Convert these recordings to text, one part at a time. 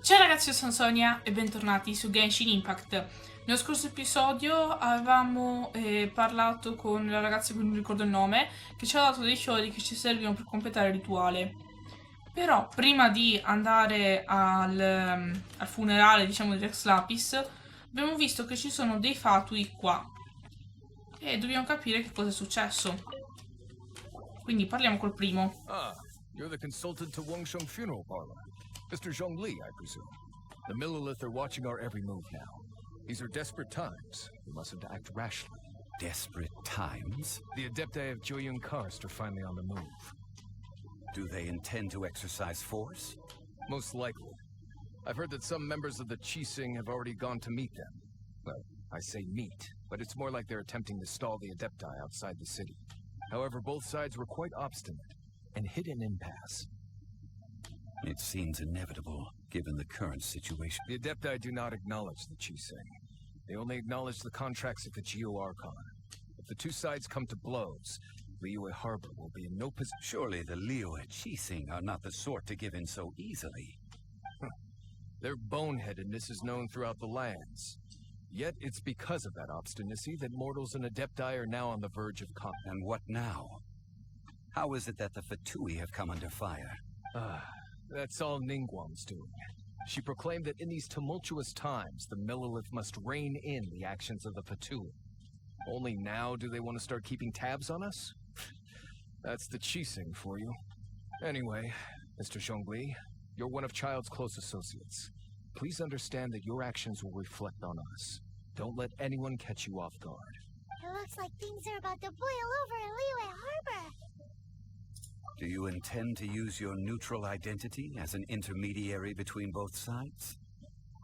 Ciao ragazzi, io sono Sonia e bentornati su Genshin Impact. Nello scorso episodio avevamo parlato con la ragazza che non mi ricordo il nome, che ci ha dato dei fiori che ci servono per completare il rituale. Però prima di andare al funerale, diciamo, di Rex Lapis, abbiamo visto che ci sono dei fatui qua e dobbiamo capire che cosa è successo. Quindi parliamo col primo. Ah, you're the consultant to Wangsheng Funeral Parlor. Mr. Zhongli, I presume. The Millilith are watching our every move now. These are desperate times. We mustn't act rashly. Desperate times? The Adepti of Joyun Karst are finally on the move. Do they intend to exercise force? Most likely. I've heard that some members of the Qixing have already gone to meet them. Well, I say meet, but it's more like they're attempting to stall the Adepti outside the city. However, both sides were quite obstinate and hit an impasse. It seems inevitable, given the current situation. The Adepti do not acknowledge the Qixing. They only acknowledge the contracts of the Geo Archon. If the two sides come to blows, Liyue Harbor will be in no position. Surely the Liyue Qixing are not the sort to give in so easily. Their boneheadedness is known throughout the lands. Yet it's because of that obstinacy that mortals and Adepti are now on the verge of conflict. And what now? How is it that the Fatui have come under fire? That's all Ningguang's doing. She proclaimed that in these tumultuous times, the Millilith must rein in the actions of the Fatui. Only now do they want to start keeping tabs on us? That's the Qixing for you. Anyway, Mr. Zhongli, you're one of Child's close associates. Please understand that your actions will reflect on us. Don't let anyone catch you off guard. It looks like things are about to boil over in Liyue Harbor. Do you intend to use your neutral identity as an intermediary between both sides?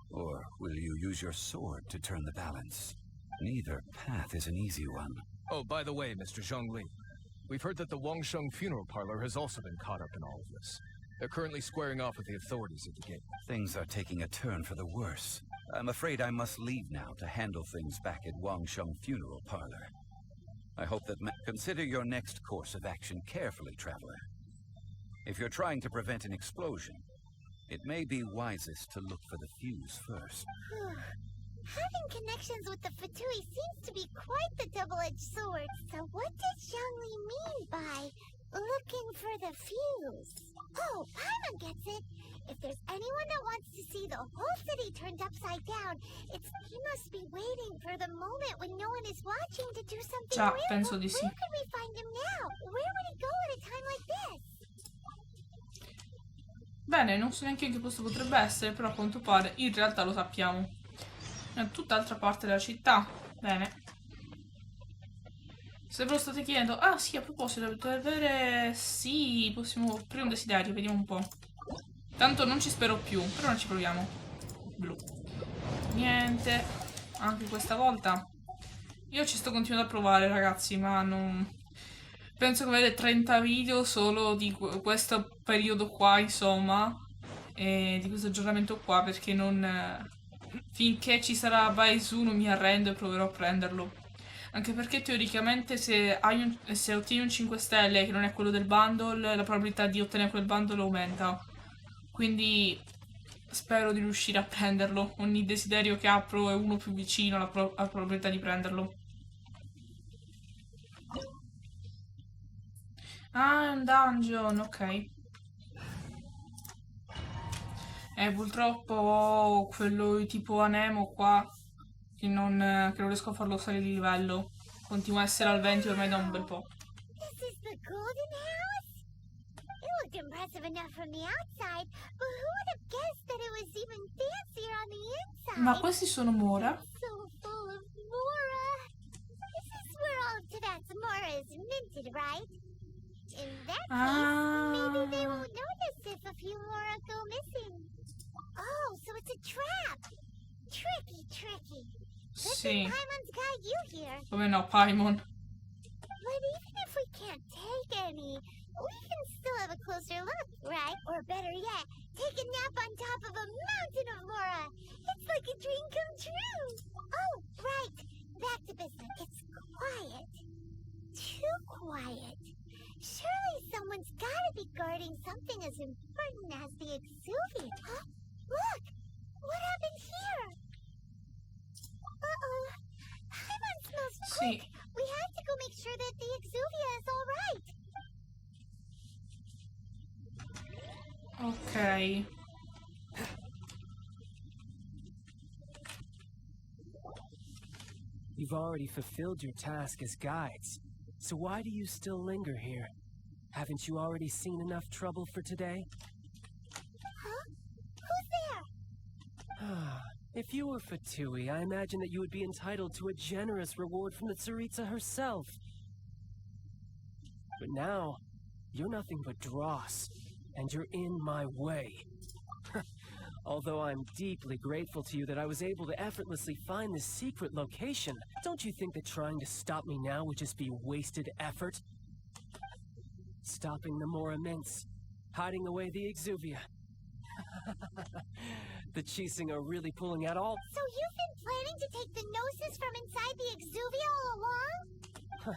Or will you use your sword to turn the balance? Neither path is an easy one. Oh, by the way, Mr. Zhongli, we've heard that the Wangsheng Funeral Parlor has also been caught up in all of this. They're currently squaring off with the authorities at the gate. Things are taking a turn for the worse. I'm afraid I must leave now to handle things back at Wangsheng Funeral Parlor. I hope that consider your next course of action carefully, traveler. If you're trying to prevent an explosion, it may be wisest to look for the fuse first. Having connections with the Fatui seems to be quite the double-edged sword. So what does Zhongli mean by looking for the fuse? Oh, Paimon gets it. If there's anyone that wants to see the whole city turned upside down, he must be waiting for the moment when no one is watching to do something Già, real. penso di sì. Where could we find him now? Where would he go at a time like this? Bene, non so neanche io che posto potrebbe essere, però a quanto pare in realtà lo sappiamo. È tutt'altra parte della città. Bene. Se ve lo state chiedendo... Ah sì, a proposito, dovete avere... Sì, possiamo aprire un desiderio, vediamo un po'. Tanto non ci spero più, però non ci proviamo. Blu. Niente. Anche questa volta. Io ci sto continuando a provare, ragazzi, ma non... Penso che avete 30 video solo di questo periodo qua, insomma. E di questo aggiornamento qua, perché non... Finché ci sarà Baisu non mi arrendo e proverò a prenderlo. Anche perché teoricamente se ottieni un 5 stelle che non è quello del bundle, la probabilità di ottenere quel bundle aumenta. Quindi spero di riuscire a prenderlo. Ogni desiderio che apro è uno più vicino alla probabilità di prenderlo. Ah, è un dungeon, ok. Purtroppo ho quello tipo anemo qua che non riesco a farlo salire di livello. Continua a essere al 20 ormai da un bel po'. This is the golden house? It looked impressive enough from the outside, but who would have guessed that it was even fancier on the inside? Ma questi sono Mora? So full of Mora. This is where all of Tibet's Mora is minted, right? In that case, maybe they won't notice if a few Mora go missing. Oh, so it's a trap. Tricky. Good Sì. thing Paimon's got you here. Come no, Paimon. But even if we can't take any, we can still have a closer look, right? Or better yet, take a nap on top of a mountain of Mora. It's like a dream come true. Oh, right. Back to business. It's quiet. Too quiet. Surely someone's gotta be guarding something as important as the exuviant. Huh? Look! Sì. We have to go make sure that the Exuvia is all right. Ok. You've already fulfilled your task as guides, so why do you still linger here? Haven't you already seen enough trouble for today? Huh? Who's there? If you were Fatui, I imagine that you would be entitled to a generous reward from the Tsaritsa herself. But now, you're nothing but dross, and you're in my way. Although I'm deeply grateful to you that I was able to effortlessly find this secret location, don't you think that trying to stop me now would just be wasted effort? Stopping the more immense, hiding away the Exuvia. The Chising are really pulling out all... So you've been planning to take the Gnosis from inside the Exuvia all along?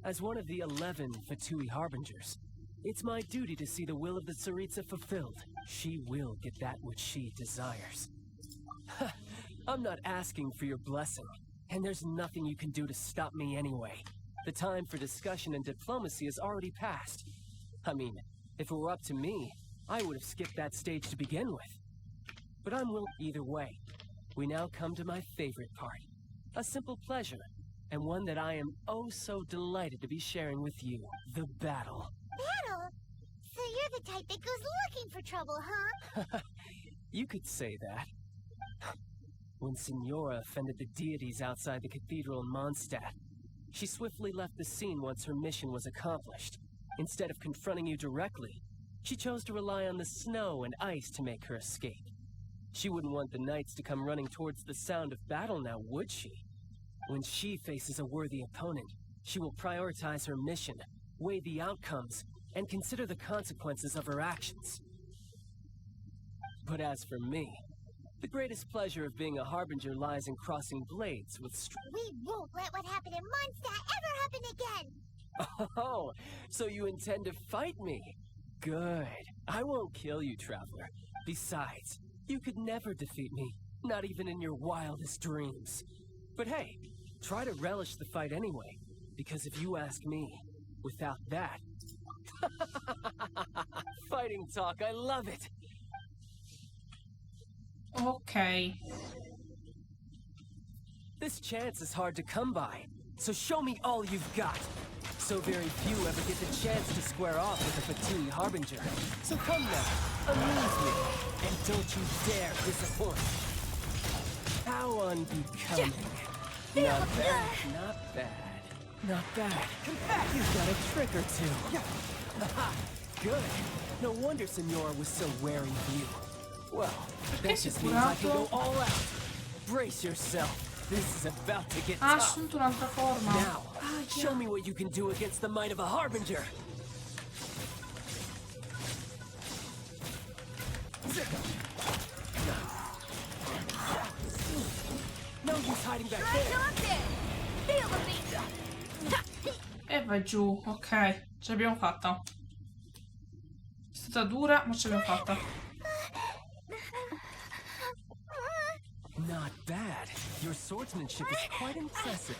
As one of the 11 Fatui Harbingers, it's my duty to see the will of the Tsaritsa fulfilled. She will get that which she desires. I'm not asking for your blessing, and there's nothing you can do to stop me anyway. The time for discussion and diplomacy has already passed. I mean, if it were up to me, I would have skipped that stage to begin with. But I'm willing either way. We now come to my favorite part. A simple pleasure, and one that I am oh so delighted to be sharing with you. The battle. Battle? So you're the type that goes looking for trouble, huh? You could say that. When Signora offended the deities outside the cathedral in Mondstadt, she swiftly left the scene once her mission was accomplished. Instead of confronting you directly, she chose to rely on the snow and ice to make her escape. She wouldn't want the knights to come running towards the sound of battle now, would she? When she faces a worthy opponent, she will prioritize her mission, weigh the outcomes, and consider the consequences of her actions. But as for me, the greatest pleasure of being a Harbinger lies in crossing blades with We won't let what happened in Mondstadt ever happen again! Oh, so you intend to fight me? Good. I won't kill you, Traveler. Besides, you could never defeat me, not even in your wildest dreams. But hey, try to relish the fight anyway, because if you ask me, without that... Fighting talk, I love it! Ok. This chance is hard to come by, so show me all you've got. So very few ever get the chance to square off with a Fatui Harbinger. So come now, amuse me, and don't you dare disappoint. How unbecoming. Not bad, not bad, not bad. You've got a trick or two. Good. No wonder Signora was so wary of you. Well, that just means I can go all out. Brace yourself. This is about to get Ha tough. assunto un'altra forma. Now, show me what you can do against the might of a Harbinger. No use hiding back there. E vai giù. Ok. Ce l'abbiamo fatta. È stata dura, ma ce l'abbiamo fatta. Not bad. Your swordsmanship is quite impressive.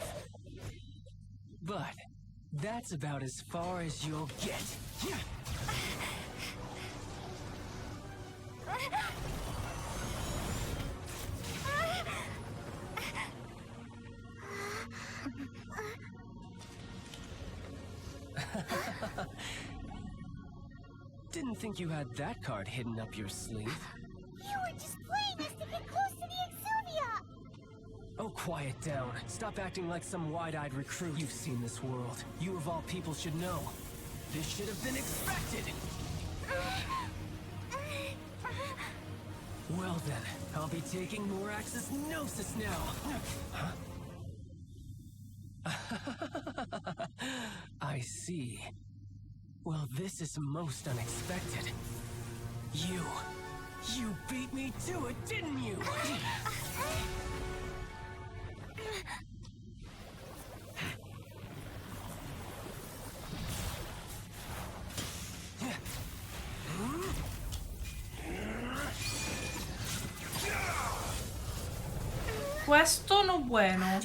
But that's about as far as you'll get. Didn't think you had that card hidden up your sleeve. You were just playing us to get close to the Exuvia! Oh, quiet down. Stop acting like some wide-eyed recruit. You've seen this world. You of all people should know. This should have been expected! Well then, I'll be taking Morax's Gnosis now! Huh? I see. Well, this is most unexpected. You beat me to it, didn't you? Questo no bueno.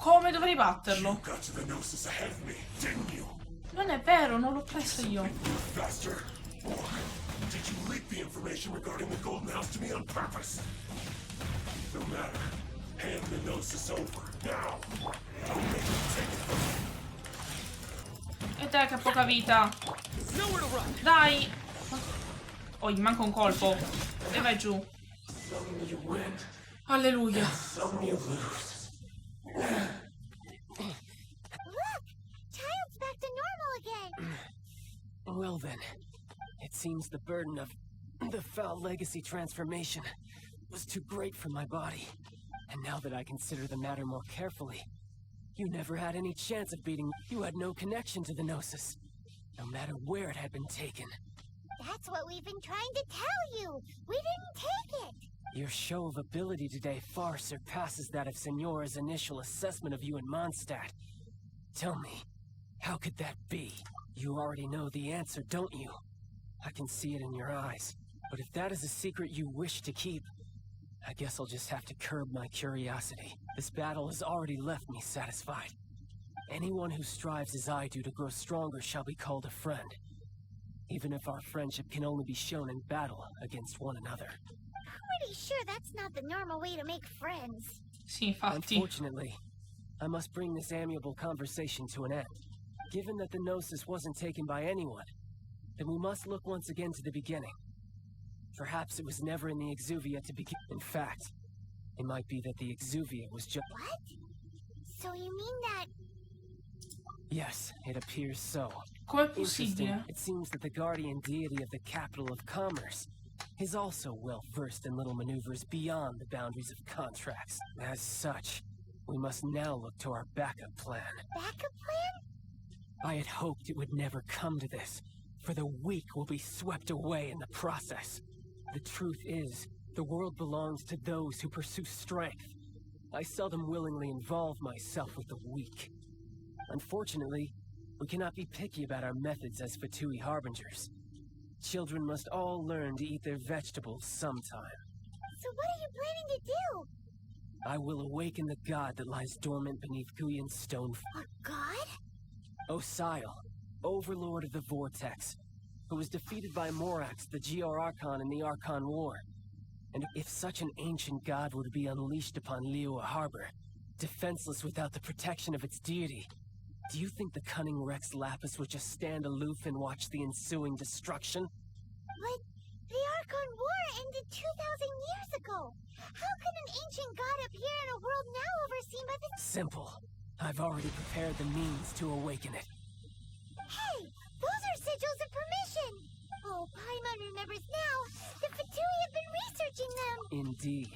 Come dovrei batterlo? You got to the Gnosis ahead of me, didn't you? Non è vero, non l'ho preso io. Faster. Or did you leak the information regarding the Golden House to me on purpose? No matter. Hand the Gnosis over, now. Don't make me take it from you. E dai che ha poca vita. Dai. Oh, gli manca un colpo. E vai giù. Some you win, Alleluia. some you lose. Look! Child's back to normal again! Well then, it seems the burden of the foul legacy transformation was too great for my body. And now that I consider the matter more carefully, you never had any chance of beating. You had no connection to the Gnosis, no matter where it had been taken. That's what we've been trying to tell you! We didn't take it! Your show of ability today far surpasses that of Signora's initial assessment of you in Mondstadt. Tell me, how could that be? You already know the answer, don't you? I can see it in your eyes. But if that is a secret you wish to keep, I guess I'll just have to curb my curiosity. This battle has already left me satisfied. Anyone who strives as I do to grow stronger shall be called a friend. Even if our friendship can only be shown in battle against one another. Pretty sure that's not the normal way to make friends. Sì, infatti. Unfortunately, I must bring this amiable conversation to an end. Given that the Gnosis wasn't taken by anyone, then we must look once again to the beginning. Perhaps it was never in the Exuvia to begin. In fact, it might be that the Exuvia was just... What? So you mean that... Yes, it appears so. Com'è Interesting, possibile? it seems that the guardian deity of the capital of commerce is also well versed in little maneuvers beyond the boundaries of contracts. As such, we must now look to our backup plan. Backup plan? I had hoped it would never come to this, for the weak will be swept away in the process. The truth is, the world belongs to those who pursue strength. I seldom willingly involve myself with the weak. Unfortunately, we cannot be picky about our methods as Fatui Harbingers. Children must all learn to eat their vegetables sometime. So what are you planning to do? I will awaken the god that lies dormant beneath Guyon's stone. A god? Osial, overlord of the Vortex, who was defeated by Morax, the GR Archon in the Archon War. And if such an ancient god were to be unleashed upon Liyue Harbor, defenseless without the protection of its deity, do you think the cunning Rex Lapis would just stand aloof and watch the ensuing destruction? But the Archon War ended 2,000 years ago. How could an ancient god appear in a world now overseen by the... Simple. I've already prepared the means to awaken it. Hey! Those are sigils of permission! Oh, Paimon remembers now. The Fatui have been researching them! Indeed.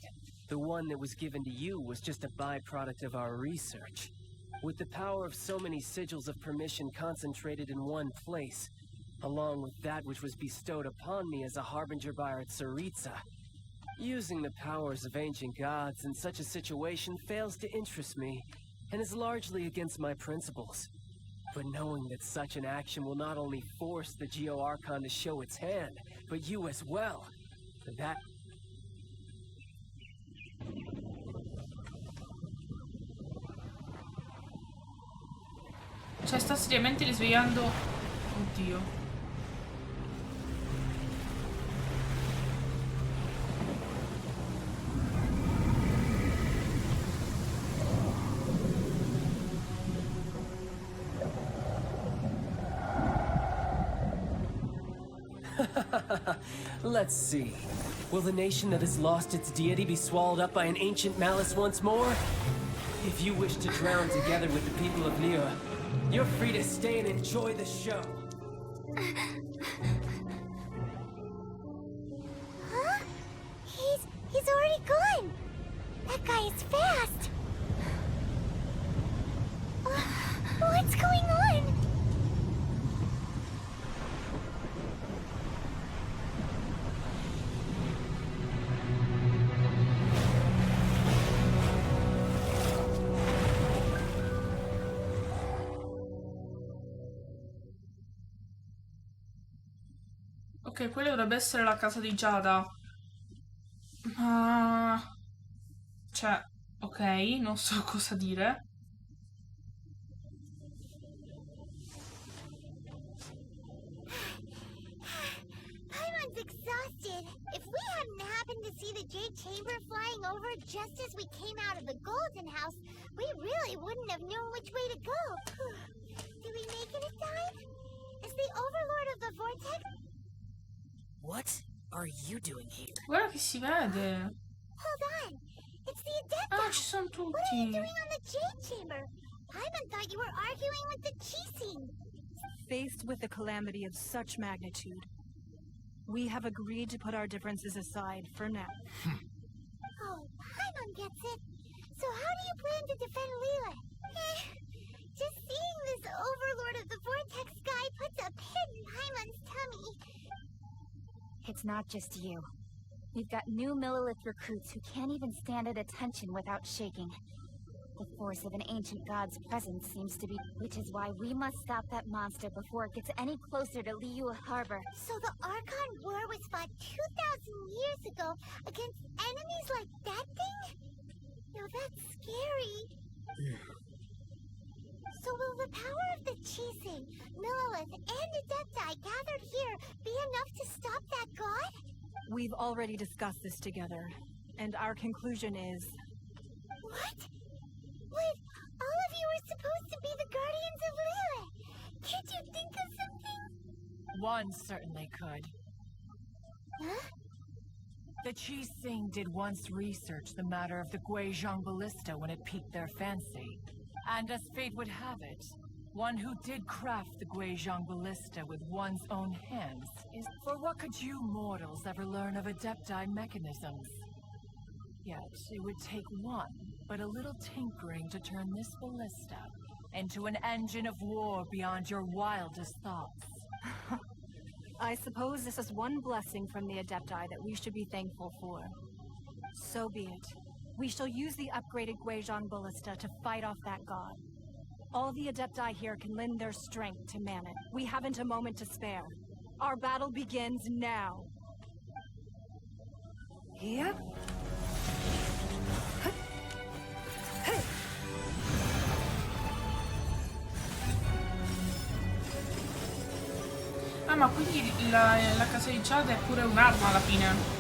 The one that was given to you was just a byproduct of our research. With the power of so many sigils of permission concentrated in one place, along with that which was bestowed upon me as a harbinger by our Tsaritsa, using the powers of ancient gods in such a situation fails to interest me, and is largely against my principles. But knowing that such an action will not only force the Geo Archon to show its hand, but you as well, that... Cioè, sta seriamente risvegliando... Oddio. Let's see. Will the nation that has lost its deity be swallowed up by an ancient malice once more? If you wish to drown together with the people of Liyue, you're free to stay and enjoy the show. Huh? He's already gone! That guy is fast! What's going on? Ok, quella dovrebbe essere la casa di Giada. Ma... Cioè, ok, non so cosa dire. hadn't happened to see the Jade Chamber flying over just as we came out of the Golden House, we really wouldn't have known which way to go. Did we make it in time? Is the Overlord of the Vortex? What are you doing here? Guarda che si vede. Hold on. It's the Adepti. Ah, ci sono What are you tutti. doing on the Jade Chamber? Paimon thought you were arguing with the Chising. Faced with a calamity of such magnitude, we have agreed to put our differences aside for now. Oh, Paimon gets it. So how do you plan to defend Leela? Just seeing this Overlord of the Vortex guy puts a pit in Paimon's tummy. It's not just you. We've got new Millilith recruits who can't even stand at attention without shaking. The force of an ancient god's presence seems to be... Which is why we must stop that monster before it gets any closer to Liyue Harbor. So the Archon War was fought 2,000 years ago against enemies like that thing? Now that's scary. So will the power of the Chising, Millilith, and Adepti gathered here be enough to stop that god? We've already discussed this together, and our conclusion is... What? Wait, all of you are supposed to be the Guardians of Lilith. Can't you think of something? One certainly could. Huh? The Chising did once research the matter of the Guizhong Ballista when it piqued their fancy. And as fate would have it, one who did craft the Guizhong Ballista with one's own hands is... For what could you mortals ever learn of Adepti mechanisms? Yet, it would take one, but a little tinkering to turn this ballista into an engine of war beyond your wildest thoughts. I suppose this is one blessing from the Adepti that we should be thankful for. So be it. We shall use the upgraded Guizhong Ballista to fight off that god. All the Adepti here can lend their strength to man it. We haven't a moment to spare. Our battle begins now. Yep. Ah, ma quindi la casa di Jade è pure un'arma alla fine.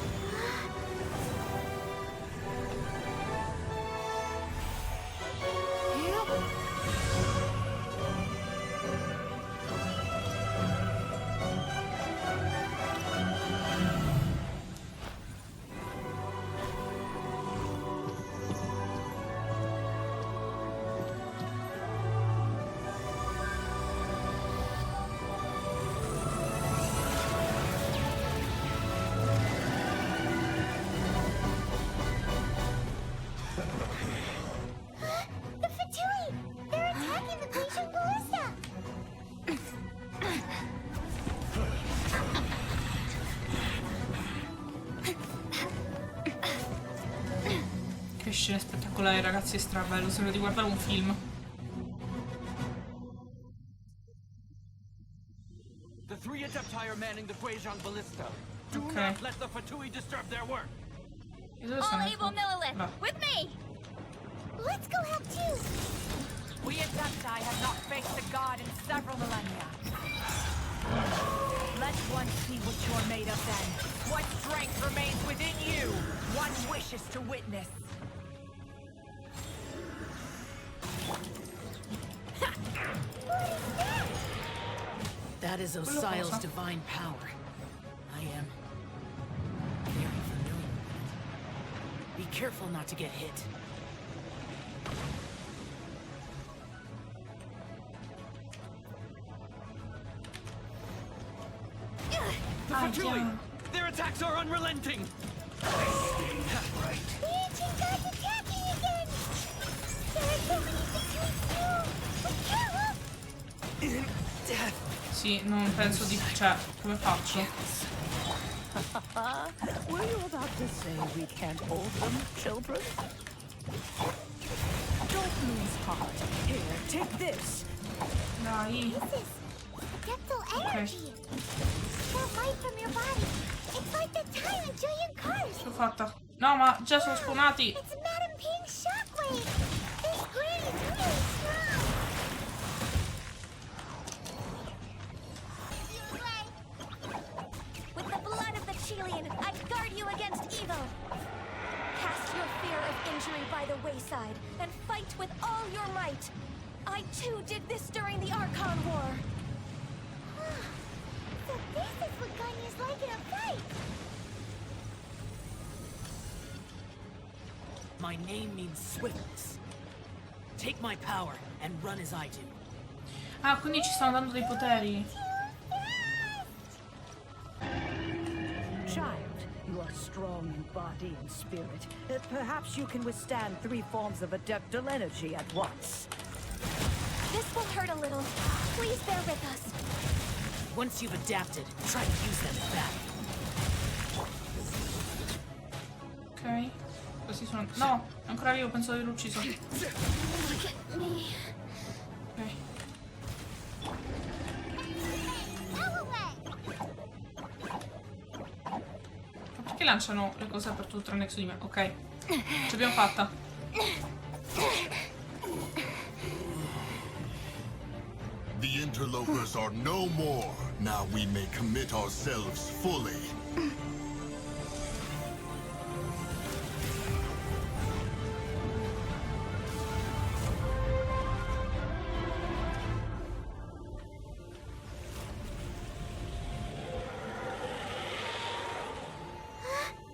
The Fatui! They're attacking the Guizhong Ballista! Che scena spettacolare, ragazzi, è strabello. Sembra di guardare un film. The three Adepti are manning the Guizhong Ballista. Do Ok. not let the Fatui disturb their work. E dove All sono? able Millilith, No. with me! Let's go help too! We Adepti have not faced a god in several millennia. Let one see what you're made of then. What strength remains within you. One wishes to witness. That is Quello Osial's cosa? divine power. I am very familiar with it. Be careful not to get hit. The Ah, Fatui! chiaro. Their attacks are unrelenting! The ancient god's attacking again! There are so many Fatui too! Be careful! Sì, non penso di... Cioè, come faccio? Were you about to say we can't hold them, children? Don't lose heart. Here, take this. Dai. This is Adeptal energy! That light from your body! It's like the time in Julian Cars! L'ho fatta. No, ma già sono spawnati. It's Madame Ping's shockwave! This grid is really strong! With the blood of the Chilean, I guard you against and fight with all your might. I too did this during the Archon War. So this is what Ganya's like in a fight! My name means swiftness. Take my power and run as I do. Ah, quindi ci stanno dando dei poteri. Child, you are strong in body and spirit. Perhaps you can withstand 3 forms of adeptal energy at once. This will hurt a little. Please bear with us. Once you've adapted, try to use them in battle. Ok. Questi sono... No, è ancora vivo, penso di averlo ucciso. Ok. Ma perché lanciano le cose per tutto tranne su di me? Ok. Ce l'abbiamo fatta. The interlopers are no more. Now we may commit ourselves fully.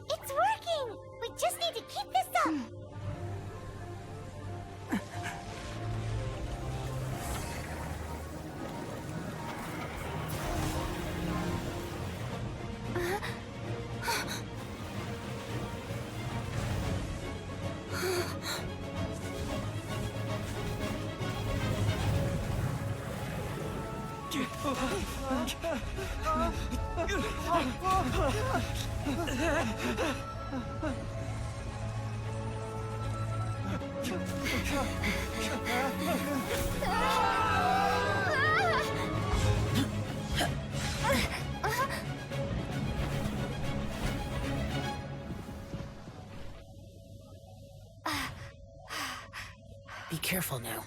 It's working! We just need to keep this up! Be careful now.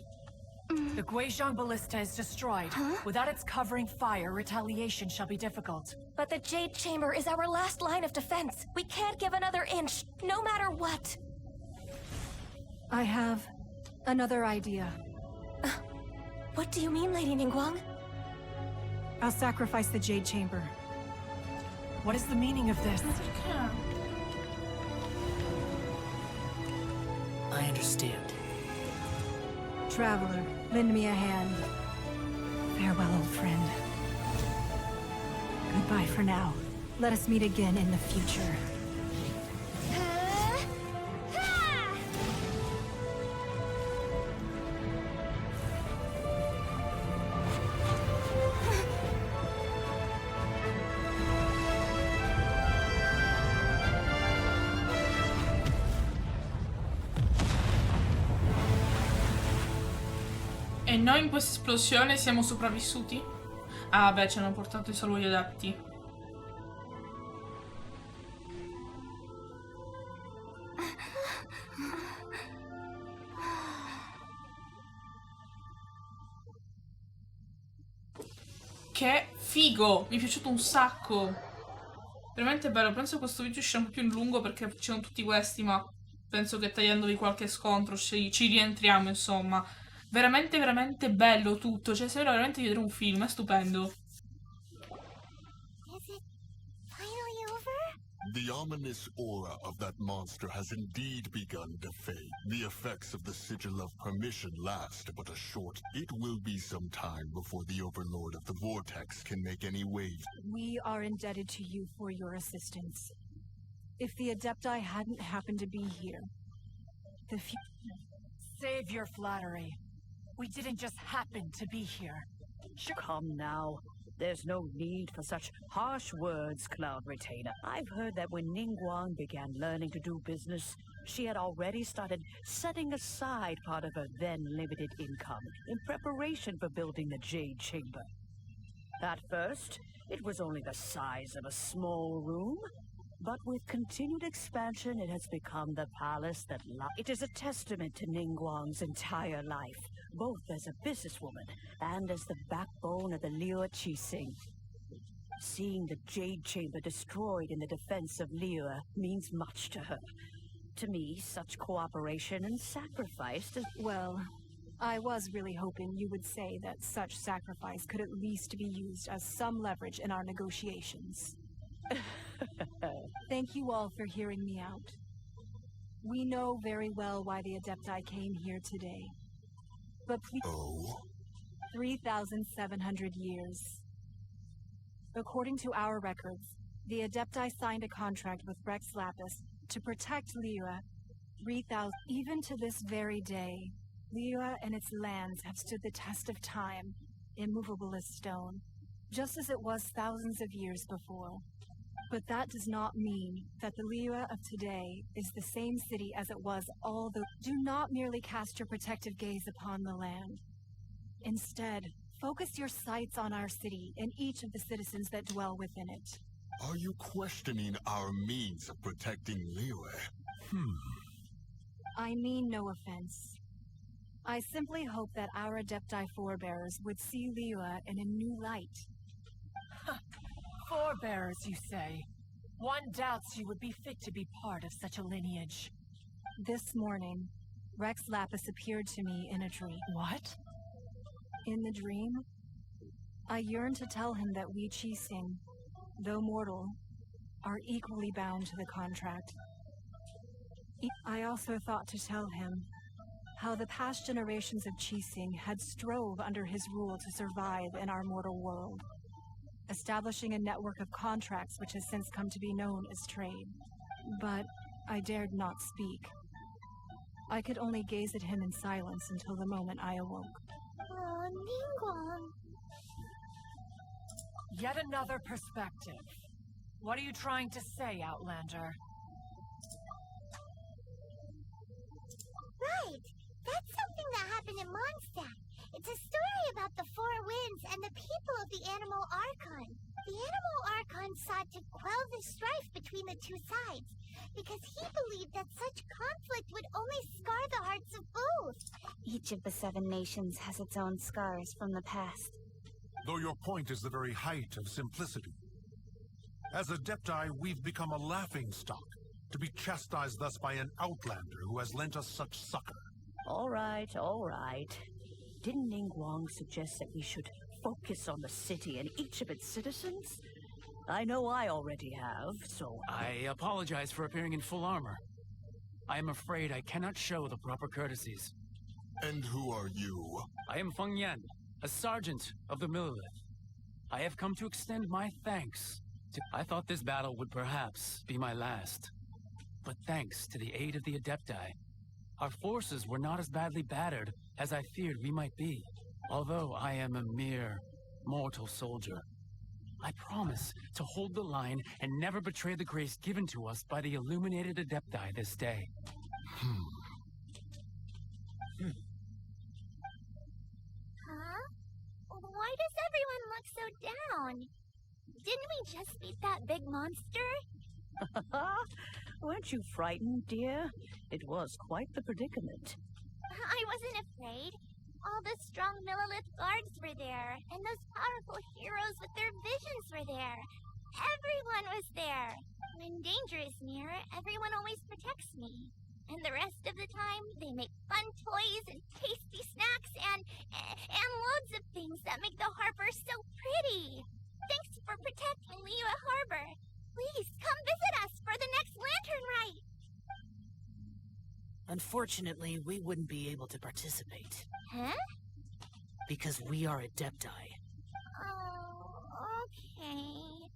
The Guizhong Ballista is destroyed. Without its covering fire, retaliation shall be difficult. But the Jade Chamber is our last line of defense. We can't give another inch, no matter what. I have another idea. What do you mean, Lady Ningguang? I'll sacrifice the Jade Chamber. What is the meaning of this? I understand. Traveler, lend me a hand. Farewell, old friend. Goodbye for now. Let us meet again in the future. E noi in questa esplosione siamo sopravvissuti? Ah, beh, ci hanno portato solo gli adatti. Che figo! Mi è piaciuto un sacco. Veramente bello. Penso che questo video uscirà un po' più in lungo perché ci sono tutti questi, ma penso che tagliandovi qualche scontro ci rientriamo, insomma. Veramente, veramente bello tutto. Cioè, sembra veramente di vedere un film. È stupendo. Is it finally over? The ominous aura of that monster has indeed begun to fade. The effects of the Sigil of Permission last but a short. It will be some time before the Overlord of the Vortex can make any waves. We are indebted to you for your assistance. If the Adepti hadn't happened to be here, the Save your flattery. We didn't just happen to be here. Come now. There's no need for such harsh words, Cloud Retainer. I've heard that when Ningguang began learning to do business, she had already started setting aside part of her then limited income in preparation for building the Jade Chamber. At first, it was only the size of a small room, but with continued expansion, it has become the palace that It is a testament to Ningguang's entire life, both as a businesswoman and as the backbone of the Liyue Qixing. Seeing the Jade Chamber destroyed in the defense of Liyue means much to her. To me, such cooperation and sacrifice does... Well, I was really hoping you would say that such sacrifice could at least be used as some leverage in our negotiations. Thank you all for hearing me out. We know very well why the Adepti came here today. But please... Oh? 3,700 years. According to our records, the Adepti signed a contract with Rex Lapis to protect Liyue 3,000... Even to this very day, Liyue and its lands have stood the test of time, immovable as stone, just as it was thousands of years before. But that does not mean that the Liyue of today is the same city as it was all the... Do not merely cast your protective gaze upon the land. Instead, focus your sights on our city and each of the citizens that dwell within it. Are you questioning our means of protecting Liyue? I mean no offense. I simply hope that our Adepti forebears would see Liyue in a new light. Forebearers, you say? One doubts you would be fit to be part of such a lineage. This morning, Rex Lapis appeared to me in a dream. What? In the dream, I yearned to tell him that we Qixing, though mortal, are equally bound to the contract. I also thought to tell him how the past generations of Qixing had strove under his rule to survive in our mortal world, establishing a network of contracts which has since come to be known as trade. But I dared not speak. I could only gaze at him in silence until the moment I awoke. Oh, Ningguang. Yet another perspective. What are you trying to say, Outlander? Right! That's something that happened in Mondstadt. It's a story about the Four Winds and the people of the Animal Archon. The Animal Archon sought to quell the strife between the two sides, because he believed that such conflict would only scar the hearts of both. Each of the 7 nations has its own scars from the past. Though your point is the very height of simplicity. As Adepti, we've become a laughingstock, to be chastised thus by an outlander who has lent us such succor. All right, all right. Didn't Ningguang suggest that we should focus on the city and each of its citizens? I know I already have, so... I apologize for appearing in full armor. I am afraid I cannot show the proper courtesies. And who are you? I am Feng Yan, a sergeant of the Millelith. I have come to extend my thanks to... I thought this battle would perhaps be my last. But thanks to the aid of the Adepti, our forces were not as badly battered as I feared we might be. Although I am a mere mortal soldier, I promise to hold the line and never betray the grace given to us by the illuminated Adepti this day. Huh? Why does everyone look so down? Didn't we just beat that big monster? Weren't you frightened, dear? It was quite the predicament. I wasn't afraid. All the strong Millelith guards were there, and those powerful heroes with their visions were there. Everyone was there. When danger is near, everyone always protects me. And the rest of the time, they make fun toys and tasty snacks and loads of things that make the harbor so pretty. Thanks for protecting Liyue Harbor. Please, come visit us for the next lantern rite. Unfortunately, we wouldn't be able to participate. Huh? Because we are Adepti. Oh, okay.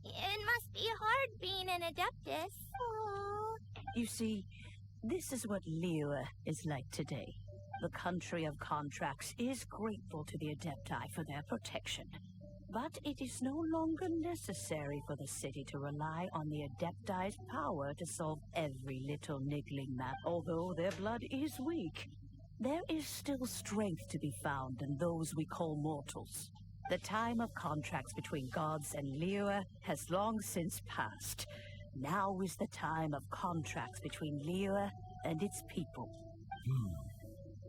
It must be hard being an Adeptus. Oh. You see, this is what Liyue is like today. The country of contracts is grateful to the Adepti for their protection. But it is no longer necessary for the city to rely on the Adepti's power to solve every little niggling matter. Although their blood is weak, there is still strength to be found in those we call mortals. The time of contracts between gods and Liyue has long since passed. Now is the time of contracts between Liyue and its people.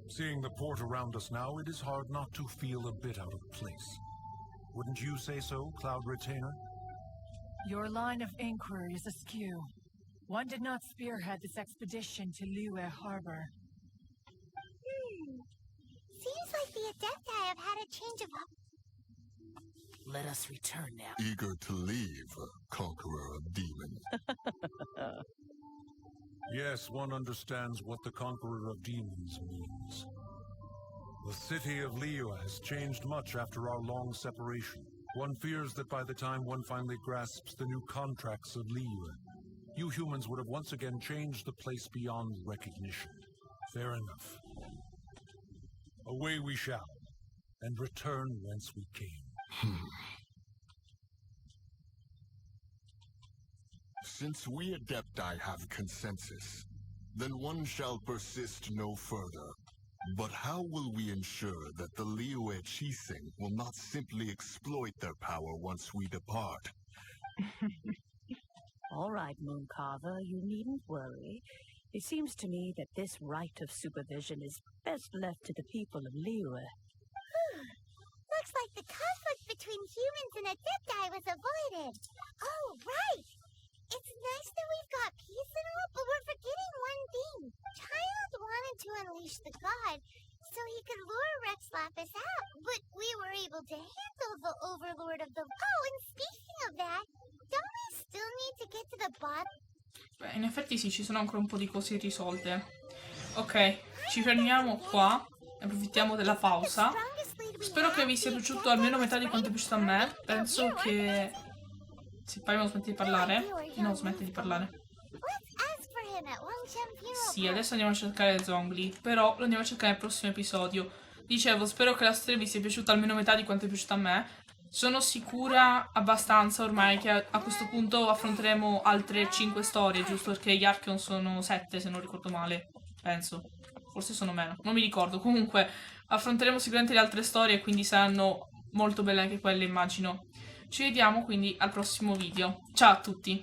Seeing the port around us now, it is hard not to feel a bit out of place. Wouldn't you say so, Cloud Retainer? Your line of inquiry is askew. One did not spearhead this expedition to Liyue Harbor. Seems like the Adepti have had a change of heart. Let us return now. Eager to leave, conqueror of demons. Yes, one understands what the Conqueror of Demons means. The city of Liyue has changed much after our long separation. One fears that by the time one finally grasps the new contracts of Liyue, you humans would have once again changed the place beyond recognition. Fair enough. Away we shall, and return whence we came. Since we Adepti have consensus, then one shall persist no further. But how will we ensure that the Liyue Chising will not simply exploit their power once we depart? All right, Mooncarver, you needn't worry. It seems to me that this right of supervision is best left to the people of Liyue. Looks like the conflict between humans and Adepti was avoided. Oh, right! It's nice that we've got peace and all, but we're forgetting one thing. Child wanted to unleash the god so he could lure Rex Lapis out, but we were able to handle the overlord of the... Oh, and speaking of that, don't we still need to get to the bottom? Beh, in effetti sì, ci sono ancora un po' di cose irrisolte. Ok, ci fermiamo qua. Approfittiamo della pausa. Spero che vi sia piaciuto almeno metà di quanto è piaciuto a me. Penso che... Se poi non smette di parlare. Non smette di parlare. Sì, adesso andiamo a cercare Zhongli. Però lo andiamo a cercare nel prossimo episodio. Dicevo, spero che la storia vi sia piaciuta almeno metà di quanto è piaciuta a me. Sono sicura abbastanza ormai che a questo punto affronteremo altre 5 storie, giusto? Perché gli Archeon sono 7 se non ricordo male. Penso. Forse sono meno. Non mi ricordo. Comunque affronteremo sicuramente le altre storie, quindi saranno molto belle anche quelle, immagino. Ci vediamo quindi al prossimo video. Ciao a tutti!